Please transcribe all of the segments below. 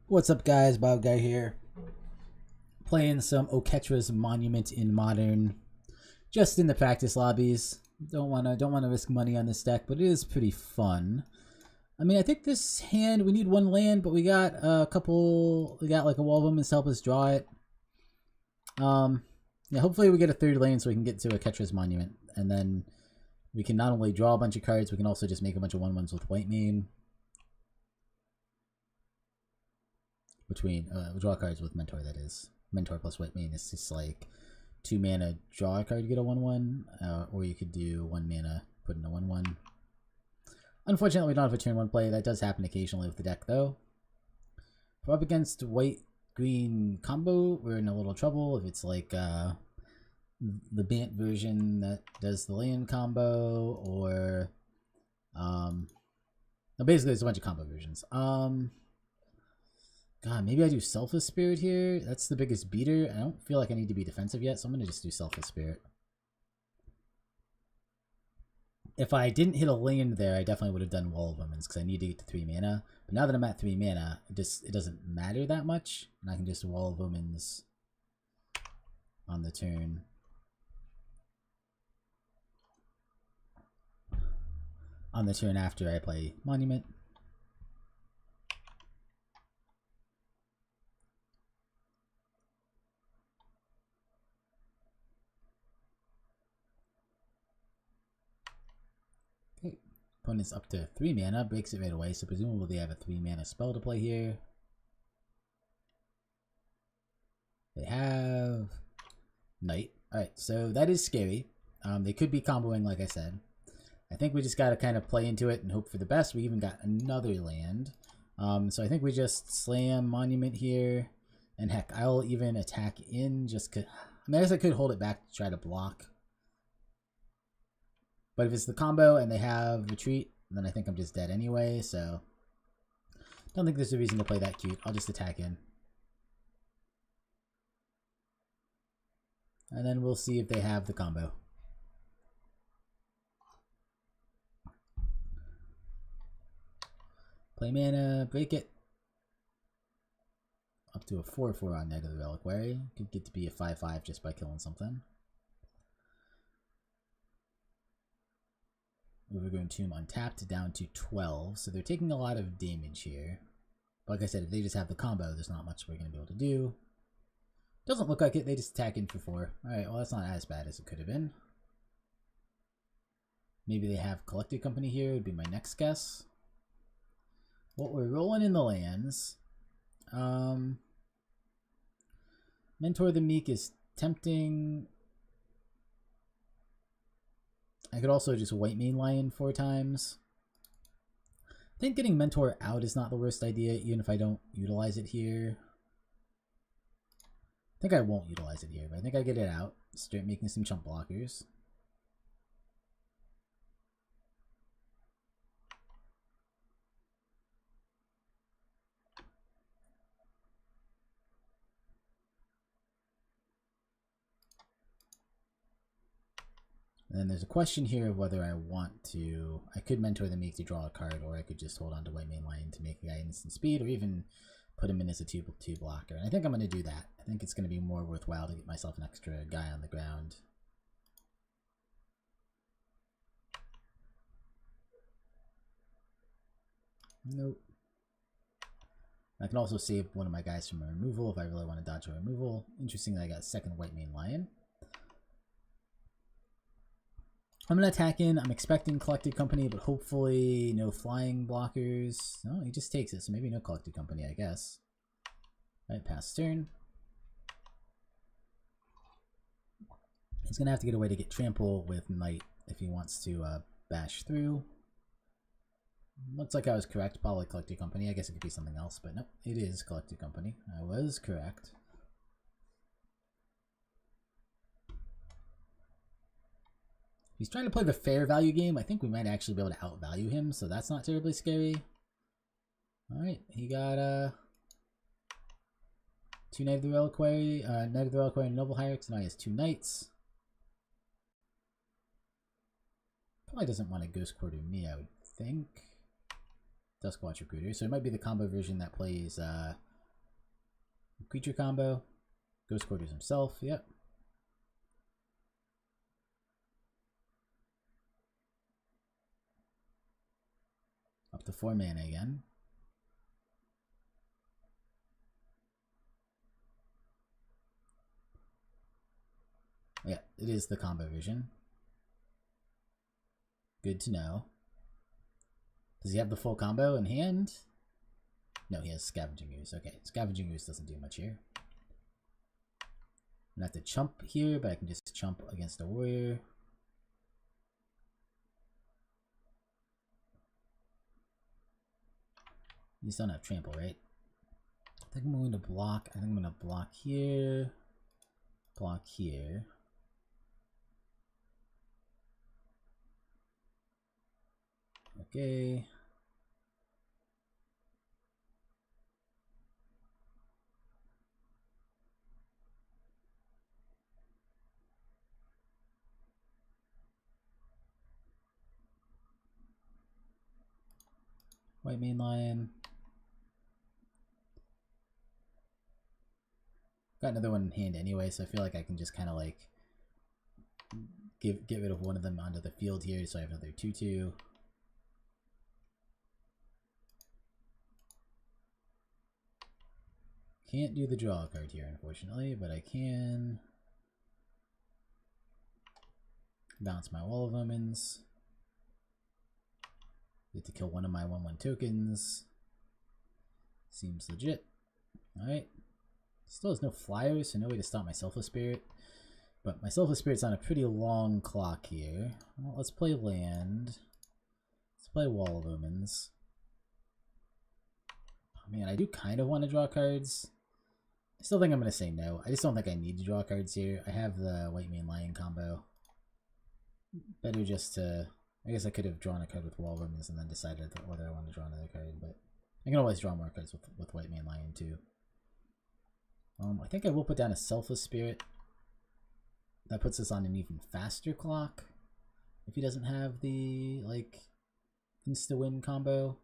What's up, guys? Bob Guy here. Playing some Oketra's Monument in Modern, just in the practice lobbies. Don't wanna risk money on this deck, but it is pretty fun. I mean, I think this hand we need one land, but we got a couple. We got like a wall of them to help us draw it. Yeah. Hopefully we get a third land so we can get to Oketra's Monument, and then we can not only draw a bunch of cards, we can also just make a bunch of 1/1s with white mane. Between draw cards with mentor, that is. Mentor plus white mane is just like 2 mana, draw a card to get a 1/1, or you could do 1 mana, put in a 1/1. Unfortunately, we don't have a turn 1 play. That does happen occasionally with the deck, though. If we're up against white-green combo, we're in a little trouble. If it's like the Bant version that does the land combo, or basically there's a bunch of combo versions. God, maybe I do Selfless Spirit here. That's the biggest beater. I don't feel like I need to be defensive yet, so I'm going to just do Selfless Spirit. If I didn't hit a land there, I definitely would have done Wall of Women's because I need to get to 3 mana. But now that I'm at 3 mana, it doesn't matter that much. And I can just Wall of Women's on the turn. On the turn after I play Monument. Opponent's up to 3 mana, breaks it right away, so presumably they have a 3 mana spell to play here. They have Knight. Alright, so that is scary. They could be comboing, like I said. I think we just got to kind of play into it and hope for the best. We even got another land. So I think we just slam Monument here. And heck, I'll even attack in just because... I mean, I guess I could hold it back to try to block. But if it's the combo and they have retreat, then I think I'm just dead anyway, so don't think there's a reason to play that cute. I'll just attack in. And then we'll see if they have the combo. Play mana, break it. Up to a 4/4 on Negative Reliquary. Could get to be a 5/5 just by killing something. Overgrown Tomb untapped down to 12, so they're taking a lot of damage here. But like I said, if they just have the combo, there's not much we're going to be able to do. Doesn't look like it, they just attack in for 4. Alright, well that's not as bad as it could have been. Maybe they have Collected Company here, would be my next guess. What we're rolling in the lands. Mentor the Meek is tempting. I could also just white mane Lion 4 times. I think getting Mentor out is not the worst idea, even if I don't utilize it here. I think I won't utilize it here, but I think I get it out. Start making some chump blockers. And then there's a question here of whether I want to... I could Mentor the Meek to draw a card, or I could just hold on to white mane Lion to make a guy instant speed, or even put him in as a 2/2 blocker. And I think I'm going to do that. I think it's going to be more worthwhile to get myself an extra guy on the ground. Nope. I can also save one of my guys from a removal if I really want to dodge a removal. Interesting that I got second white mane Lion. I'm going to attack in. I'm expecting Collected Company, but hopefully no flying blockers. No, he just takes it, so maybe no Collected Company, I guess. Alright, pass turn. He's going to have to get away to get Trample with Knight if he wants to bash through. Looks like I was correct. Probably Collected Company. I guess it could be something else, but nope, it is Collected Company. I was correct. He's trying to play the fair value game. I think we might actually be able to outvalue him, so that's not terribly scary. Alright, he got 2 Negative Reliquary, and Noble Hierarchs, so now he has 2 Knights. Probably doesn't want to Ghost Quarter me, I would think. Duskwatch Recruiter, so it might be the combo version that plays Creature combo. Ghost Quarters himself, yep. Up to 4 mana again. Yeah, it is the combo version. Good to know. Does he have the full combo in hand? No, he has Scavenging Ooze. Okay, Scavenging Ooze doesn't do much here. I'm gonna have to chump here, but I can just chump against a warrior. You still don't have trample, right? I think I'm going to block. I think I'm going to block here. Block here. Okay. White main lion. Got another one in hand anyway, so I feel like I can just kind of like get rid of one of them onto the field here, so I have another 2/2. Can't do the draw card here, unfortunately, but I can bounce my Wall of Omens. Get to kill one of my 1/1 tokens. Seems legit. Alright. Still has no flyers, so no way to stop my Selfless Spirit. But my Selfless Spirit's on a pretty long clock here. Well, let's play land. Let's play Wall of Omens. Oh, man, I do kind of want to draw cards. I still think I'm going to say no. I just don't think I need to draw cards here. I have the White Mane Lion combo. Better just to... I guess I could have drawn a card with Wall of Omens and then decided whether I wanted to draw another card, but I can always draw more cards with White Mane Lion too. I think I will put down a Selfless Spirit. That puts us on an even faster clock. If he doesn't have the, like, insta-win combo.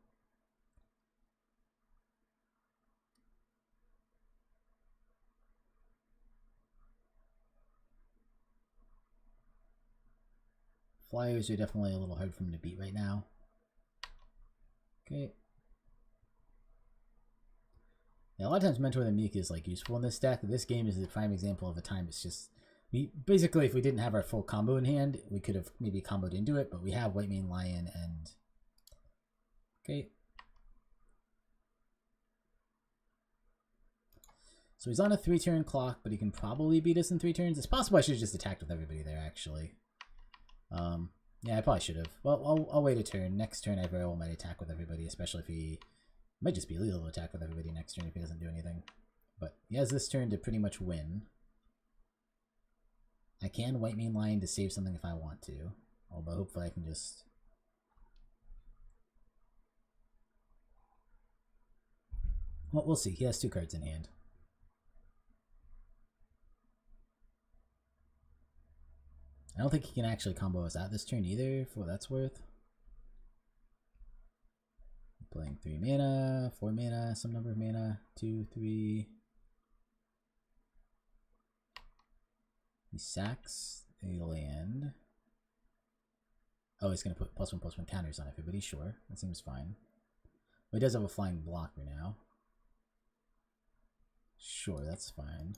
Flyers are definitely a little hard for him to beat right now. Okay. Yeah, a lot of times Mentor the Meek is like useful in this deck. This game is a prime example of a time it's just... basically, if we didn't have our full combo in hand, we could have maybe comboed into it, but we have White Mane Lion and... Okay. So he's on a 3-turn clock, but he can probably beat us in 3 turns. It's possible I should have just attacked with everybody there, actually. Yeah, I probably should have. Well, I'll wait a turn. Next turn, I very well might attack with everybody, especially if he... Might just be lethal to attack with everybody next turn if he doesn't do anything. But he has this turn to pretty much win. I can White Mane Lion to save something if I want to. Although hopefully I can just... Well, we'll see. He has 2 cards in hand. I don't think he can actually combo us out this turn either, for what that's worth. Playing 3 mana, 4 mana, some number of mana, 2, 3. He sacks a land. Oh, he's going to put +1/+1 counters on everybody, sure. That seems fine. Well, he does have a flying blocker now. Sure, that's fine.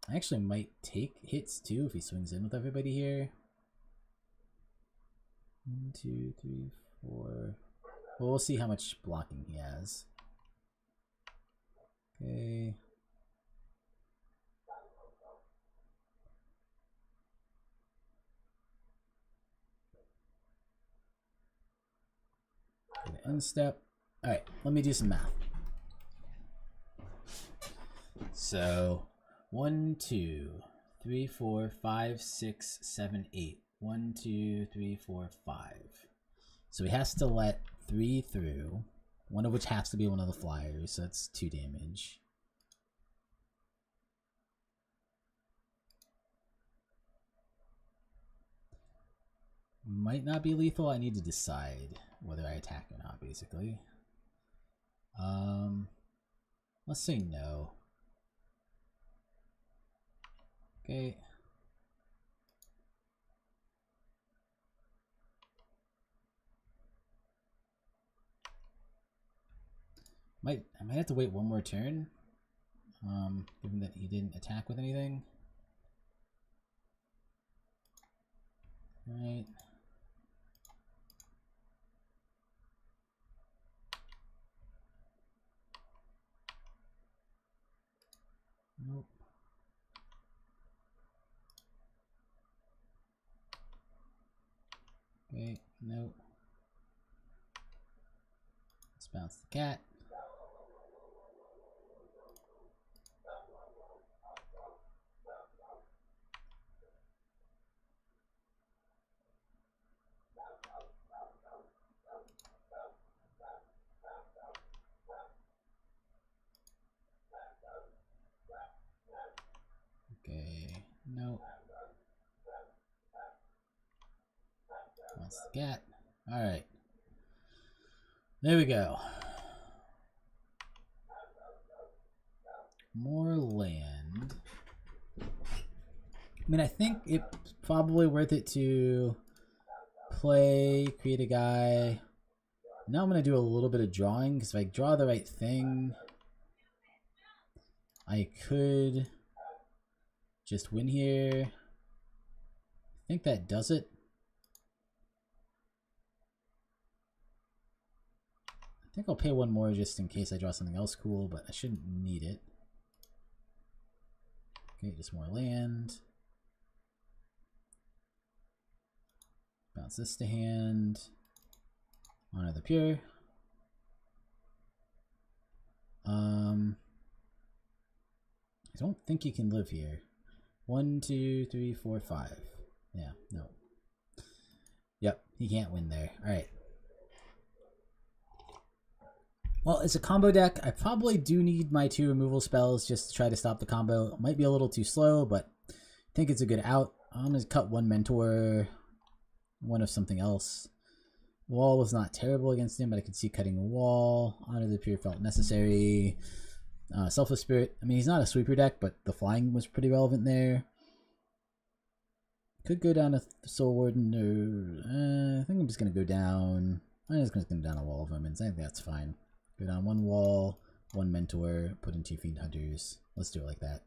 I actually might take hits too if he swings in with everybody here. 1, 2, 3, 4. Well, we'll see how much blocking he has. Okay. End step. Alright, let me do some math. So 1, 2, 3, 4, 5, 6, 7, 8. 1, 2, 3, 4, 5. So he has to let 3 through, one of which has to be one of the flyers, so that's 2 damage. Might not be lethal. I need to decide whether I attack or not, basically. Let's say no. Okay. I might have to wait one more turn. Given that he didn't attack with anything. Right. Nope. Okay, nope. Let's bounce the cat. Okay, nope. Bounce the cat. Alright. There we go. More land. I mean, I think it's probably worth it to play, create a guy. Now I'm going to do a little bit of drawing, because if I draw the right thing, I could just win here. I think that does it. I think I'll pay one more just in case I draw something else cool, but I shouldn't need it. Okay, just more land. Bounce this to hand. Honor the pure. I don't think you can live here. 1, 2, 3, 4, 5. Yeah, no. Yep, he can't win there. Alright. Well, it's a combo deck. I probably do need my 2 removal spells just to try to stop the combo. It might be a little too slow, but I think it's a good out. I'm going to cut 1 mentor, 1 of something else. Wall was not terrible against him, but I could see cutting a wall. Honor the Pure felt necessary. Selfless Spirit. I mean, he's not a sweeper deck, but the flying was pretty relevant there. Could go down to Soul Warden, or I think I'm just going to go down. I'm just going to go down a wall of Omens. I think that's fine. Go down 1 wall, 1 mentor, put in 2 Fiend Hunters. Let's do it like that.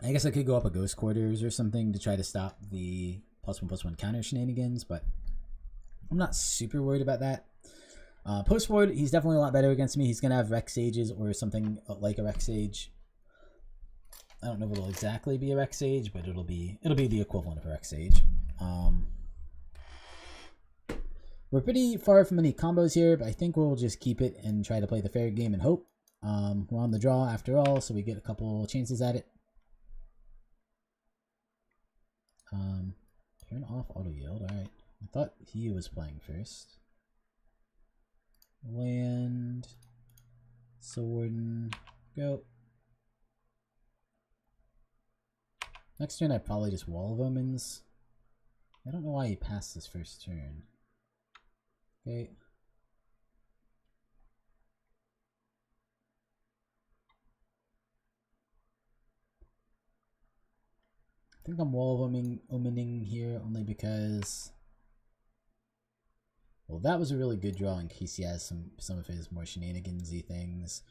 I guess I could go up a Ghost Quarters or something to try to stop the +1/+1 counter shenanigans, but I'm not super worried about that. Post-board, he's definitely a lot better against me. He's going to have Rex Sages or something like a Rex Sage. I don't know if it'll exactly be a Rex Sage, but it'll be the equivalent of a Rex Sage. We're pretty far from any combos here, but I think we'll just keep it and try to play the fair game and hope. We're on the draw after all, so we get a couple chances at it. Turn off auto yield. Alright. I thought he was playing first. Land. Sword. Go. Next turn I probably just Wall of Omens. I don't know why he passed his first turn. Okay. I think I'm Wall of Omening here only because, well, that was a really good draw in case he has some of his more shenanigansy things.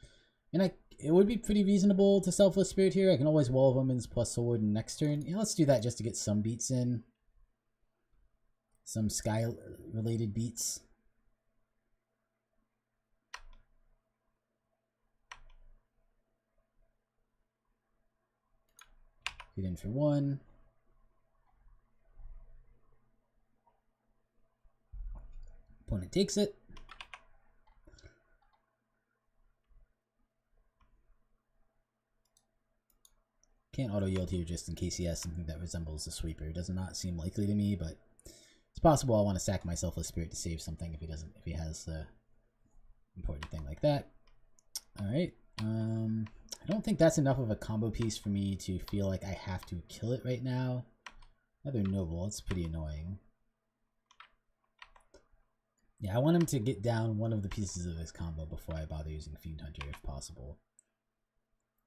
And it would be pretty reasonable to Selfless Spirit here. I can always Wall of Omens plus Sword next turn. Yeah, let's do that just to get some beats in. Some sky-related beats. Get in for 1. Opponent takes it. Can't auto yield here just in case he has something that resembles a sweeper. It does not seem likely to me, but it's possible I want to sack my Selfless Spirit to save something if he has a important thing like that. Alright. I don't think that's enough of a combo piece for me to feel like I have to kill it right now. Another Noble, it's pretty annoying. Yeah, I want him to get down one of the pieces of this combo before I bother using Fiend Hunter if possible.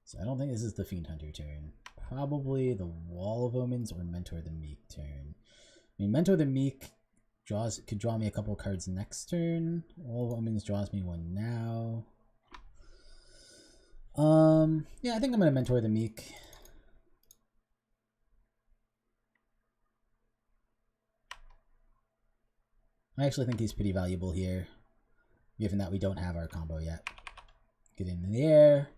So I don't think this is the Fiend Hunter turn. Probably the Wall of Omens or Mentor the Meek turn. I mean, Mentor the Meek could draw me a couple cards next turn. Wall of Omens draws me one now. Yeah, I think I'm gonna Mentor the Meek. I actually think he's pretty valuable here, given that we don't have our combo yet. Get in the air.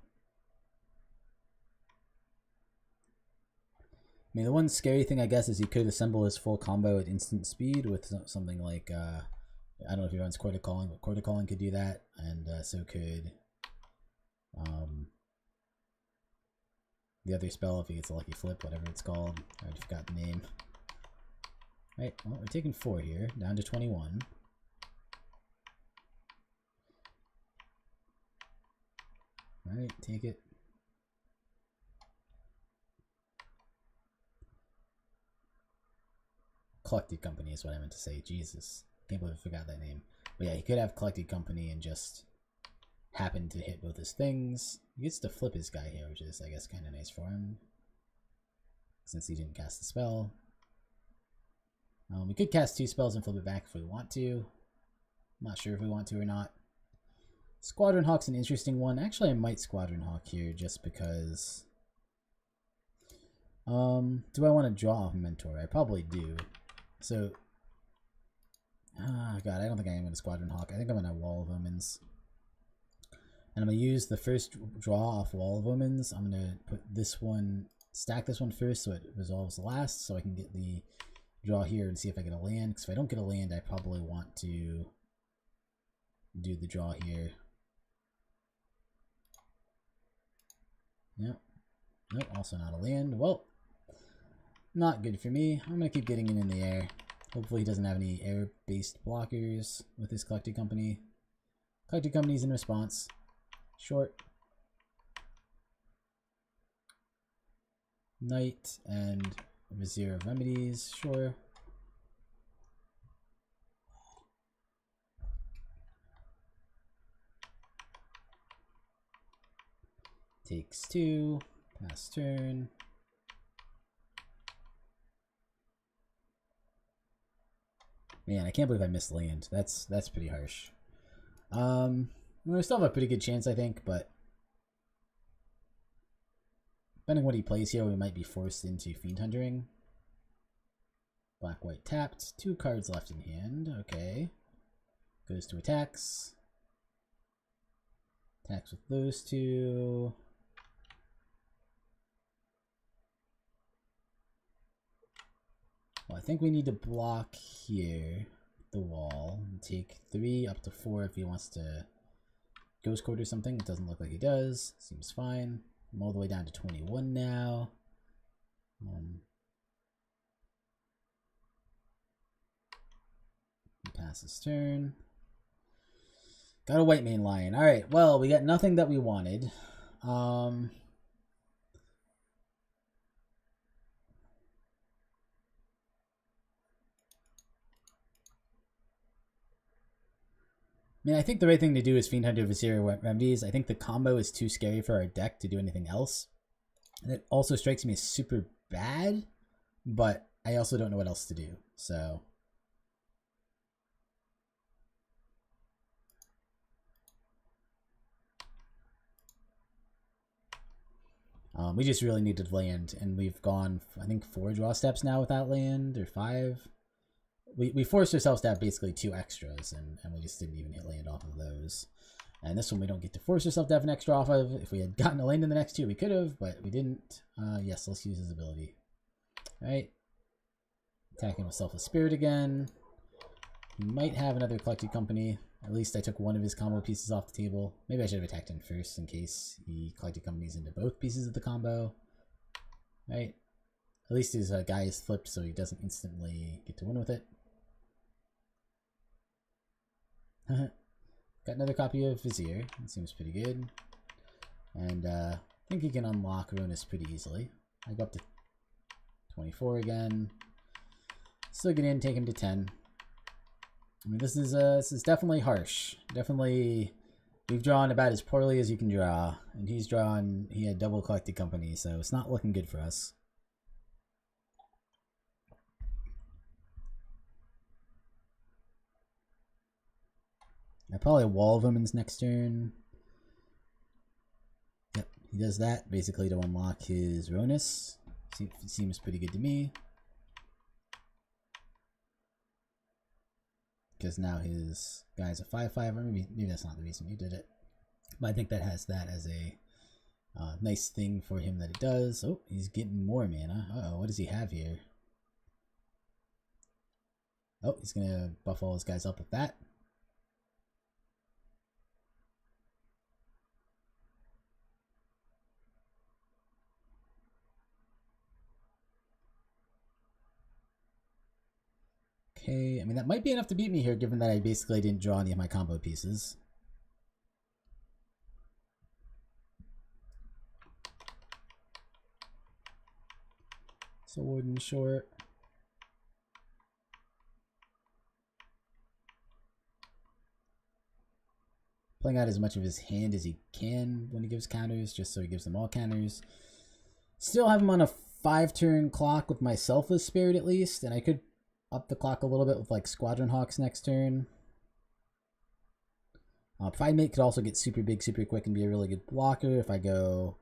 I mean, the one scary thing, I guess, is he could assemble his full combo at instant speed with something like, I don't know if he runs Quarter Calling, but Quarter Calling could do that, and so could the other spell if he gets a Lucky Flip, whatever it's called. I already forgot the name. Right, well, we're taking 4 here, down to 21. Alright, take it. Collected Company is what I meant to say. Jesus. Can't believe I forgot that name. But yeah, he could have Collected Company and just happen to hit both his things. He gets to flip his guy here, which is, I guess, kind of nice for him, since he didn't cast the spell. We could cast 2 spells and flip it back if we want to. I'm not sure if we want to or not. Squadron Hawk's an interesting one. Actually, I might Squadron Hawk here just because... do I want to draw off Mentor? I probably do. So... God, I don't think I am going to Squadron Hawk. I think I'm going to Wall of Omens. And I'm going to use the first draw off Wall of Omens. I'm going to put this one... stack this one first so it resolves last, so I can get the draw here and see if I get a land. Because if I don't get a land, I probably want to do the draw here. Yep. Nope, also not a land. Well, not good for me. I'm going to keep getting it in the air. Hopefully he doesn't have any air-based blockers with his Collected Company. Collected Company's in response. Short. Knight and Vizier of Remedies, sure. Takes 2, pass turn. Man, I can't believe I missed land. That's pretty harsh. We still have a pretty good chance, I think, but depending on what he plays here, we might be forced into Fiend Huntering. Black, white tapped. 2 cards left in hand. Okay. Goes to attacks. Attacks with those 2. Well, I think we need to block here, the wall, and take 3 up to 4 if he wants to Ghost Court or something. It doesn't look like he does. Seems fine. I'm all the way down to 21 now. He passes turn. Got a white main lion. Alright, well, we got nothing that we wanted. I mean, I think the right thing to do is Fiend Hunter Vizier Remedies. I think the combo is too scary for our deck to do anything else. And it also strikes me as super bad, but I also don't know what else to do, so... we just really needed land, and we've gone, I think, 4 draw steps now without land, or 5. We forced ourselves to have basically 2 extras, and we just didn't even hit land off of those. And this one we don't get to force ourselves to have an extra off of. If we had gotten a land in the next 2, we could have, but we didn't. Yes, let's use his ability. Alright. Attacking with Selfless Spirit again. He might have another Collected Company. At least I took one of his combo pieces off the table. Maybe I should have attacked him first in case he Collected Companies into both pieces of the combo. Right? At least his guy is flipped so he doesn't instantly get to win with it. Got another copy of Vizier. It seems pretty good. And I think he can unlock Ruinous pretty easily. I go up to 24 again. Still get in, take him to 10. I mean, this is definitely harsh. Definitely, we've drawn about as poorly as you can draw, and he had double collected company, so it's not looking good for us. I probably wall Women's next turn. Yep, he does that basically to unlock his Ronus. Seems pretty good to me. Because now his guy's a 5/5, or maybe that's not the reason he did it. But I think that has that as a nice thing for him that it does. Oh, he's getting more mana. Uh-oh, what does he have here? Oh, he's going to buff all his guys up with that. Okay, I mean, that might be enough to beat me here, given that I basically didn't draw any of my combo pieces. Sword and short. Playing out as much of his hand as he can when he gives counters, just so he gives them all counters. Still have him on a 5-turn clock with my Selfless Spirit at least, and I could up the clock a little bit with like Squadron Hawks next turn. Primate could also get super big, super quick, and be a really good blocker if I go.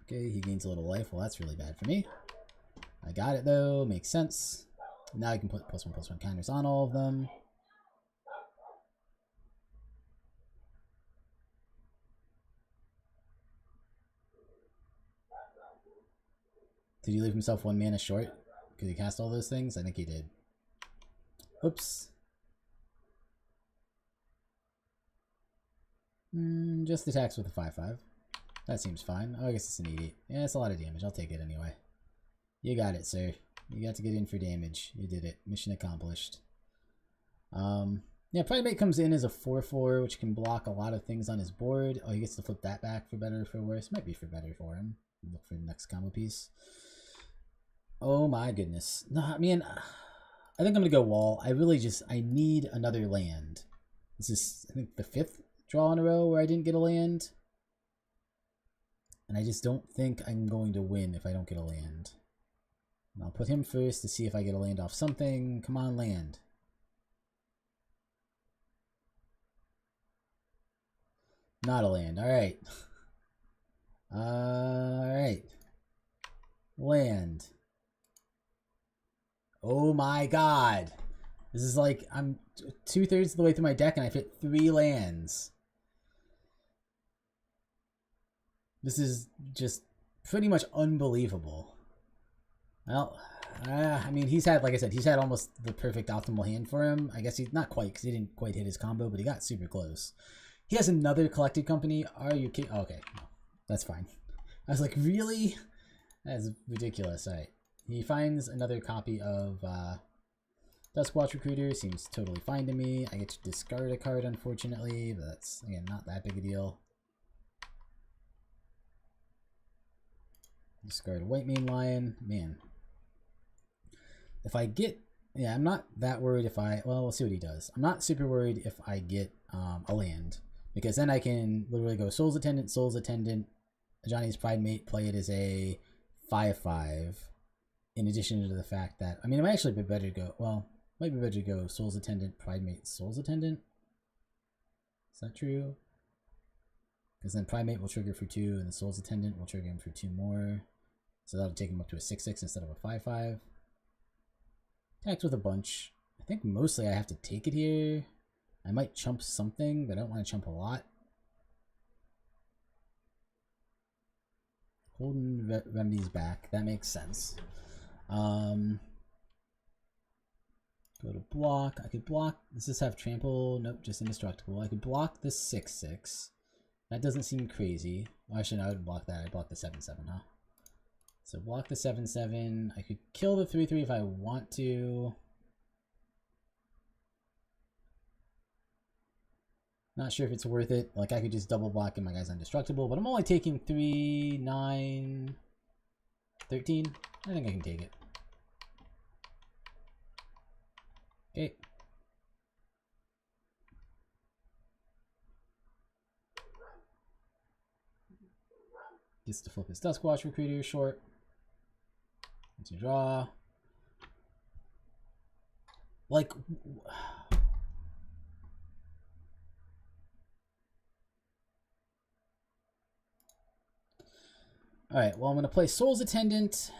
Okay, he gains a little life. Well, that's really bad for me. I got it though. Makes sense. Now I can put +1/+1 counters on all of them. Did he leave himself 1 mana short because he cast all those things? I think he did. Oops. Just attacks with a 5/5. That seems fine. Oh, I guess it's an 88. Yeah, it's a lot of damage. I'll take it anyway. You got it, sir. You got to get in for damage. You did it. Mission accomplished. Yeah, Primate comes in as a 4/4, which can block a lot of things on his board. Oh, he gets to flip that back for better or for worse. Might be for better for him. Look for the next combo piece. Oh my goodness. No, I mean, I think I'm going to go wall. I need another land. This is, I think, the 5th draw in a row where I didn't get a land. And I just don't think I'm going to win if I don't get a land. And I'll put him first to see if I get a land off something. Come on, land. Not a land. Alright. Alright. Land. Oh my god. This is like, I'm 2/3 of the way through my deck and I fit 3 lands. This is just pretty much unbelievable. Well, I mean, he's had, like I said, he's had almost the perfect optimal hand for him. I guess he's not quite, because he didn't quite hit his combo, but he got super close. He has another collected company. Are you kidding? Oh, okay, no, that's fine. I was like, really? That's ridiculous. All right. He finds another copy of Duskwatch Recruiter. Seems totally fine to me. I get to discard a card, unfortunately, but that's, again, not that big a deal. Discard a White Mane Lion. Man. If I get... Yeah, I'm not that worried if I... Well, we'll see what he does. I'm not super worried if I get a land. Because then I can literally go Soul's Attendant, Johnny's Primate, play it as a 5/5. In addition to the fact that... I mean, it might actually be better to go... Well, it might be better to go Soul's Attendant, Primate, Soul's Attendant. Is that true? Because then Primate will trigger for 2, and the Soul's Attendant will trigger him for 2 more. So that'll take him up to a 6/6 instead of a 5/5. Attacks with a bunch. I think mostly I have to take it here. I might chump something, but I don't want to chump a lot. Holding Remedies back. That makes sense. Go to block. I could block. Does this have trample? Nope, just indestructible. I could block this 6/6. That doesn't seem crazy. Well, actually, no, I would block that. I'd block the 7/7, huh? So block the 7/7. I could kill the 3/3 if I want to. Not sure if it's worth it. Like, I could just double block and my guy's indestructible, but I'm only taking 3, 9, 13. I think I can take it. Okay. Gets to flip his Duskwatch Recruiter short. To draw. Like, alright, well, I'm going to play Soul's Attendant.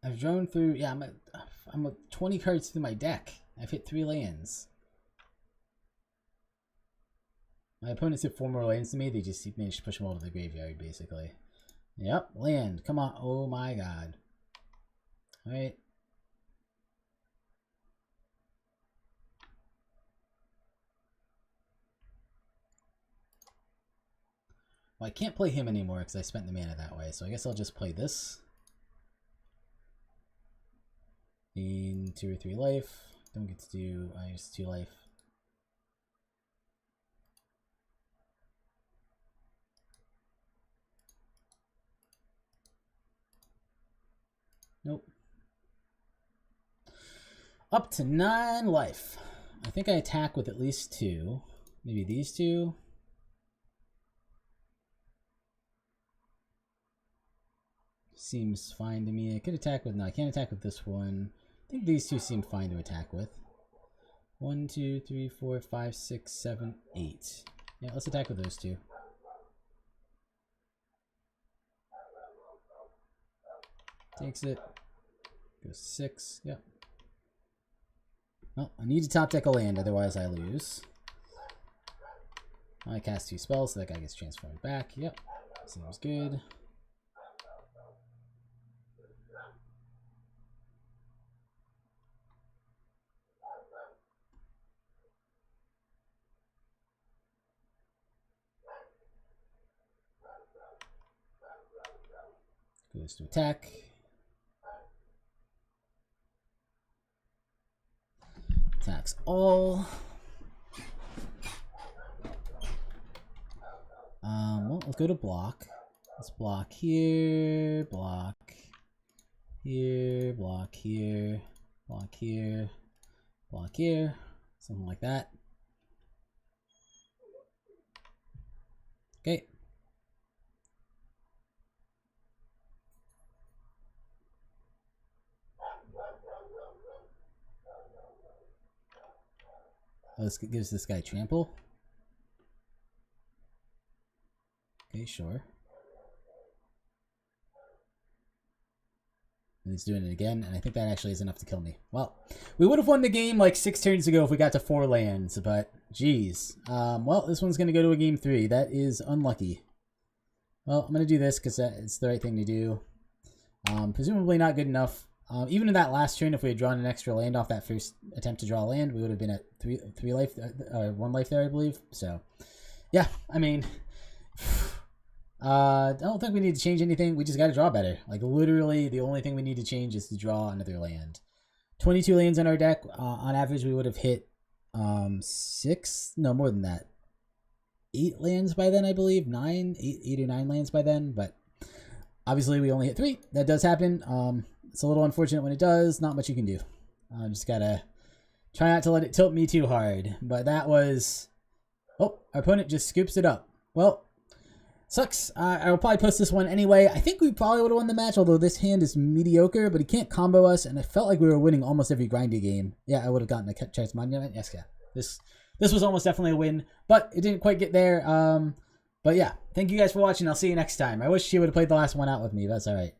I've drawn through, yeah, I'm a 20 cards through my deck. I've hit 3 lands. My opponents hit 4 more lands to me. They just managed to push them all to the graveyard, basically. Yep, land. Come on. Oh my god. Alright. Well, I can't play him anymore because I spent the mana that way, so I guess I'll just play this. In 2 or 3 life. Don't get to do, I use 2 life. Nope. Up to 9 life. I think I attack with at least 2. Maybe these 2. Seems fine to me. I could attack with, no, I can't attack with this one. I think these 2 seem fine to attack with. 1, 2, 3, 4, 5, 6, 7, 8. Yeah, let's attack with those 2. Takes it. Goes 6. Yep. Well, I need to top deck a land, otherwise I lose. I cast 2 spells, so that guy gets transformed back. Yep. Seems good. Goes to attack. Attacks all. Well, let's go to block. Let's block here, block here, block here, block here, block here, something like that. Okay. Oh, this gives this guy trample. Okay, sure. And he's doing it again, and I think that actually is enough to kill me. Well, we would have won the game like 6 turns ago if we got to 4 lands, but geez. Well, this one's going to go to a game 3. That is unlucky. Well, I'm going to do this because it's the right thing to do. Presumably not good enough. Even in that last turn, if we had drawn an extra land off that first attempt to draw a land, we would have been at 3 life, 1 life there, I believe. So, yeah, I mean, I don't think we need to change anything. We just got to draw better. Like, literally, the only thing we need to change is to draw another land. 22 lands in our deck. On average, we would have hit 6, no, more than that. 8 lands by then, I believe. 8 or 9 lands by then, but obviously we only hit 3. That does happen. It's a little unfortunate when it does. Not much you can do. Just gotta try not to let it tilt me too hard. But that was... Oh, our opponent just scoops it up. Well, sucks. I'll probably post this one anyway. I think we probably would have won the match, although this hand is mediocre, but he can't combo us, and I felt like we were winning almost every grindy game. Yeah, I would have gotten a chance Monument. Yes, yeah. This was almost definitely a win, but it didn't quite get there. But yeah, thank you guys for watching. I'll see you next time. I wish she would have played the last one out with me. That's alright.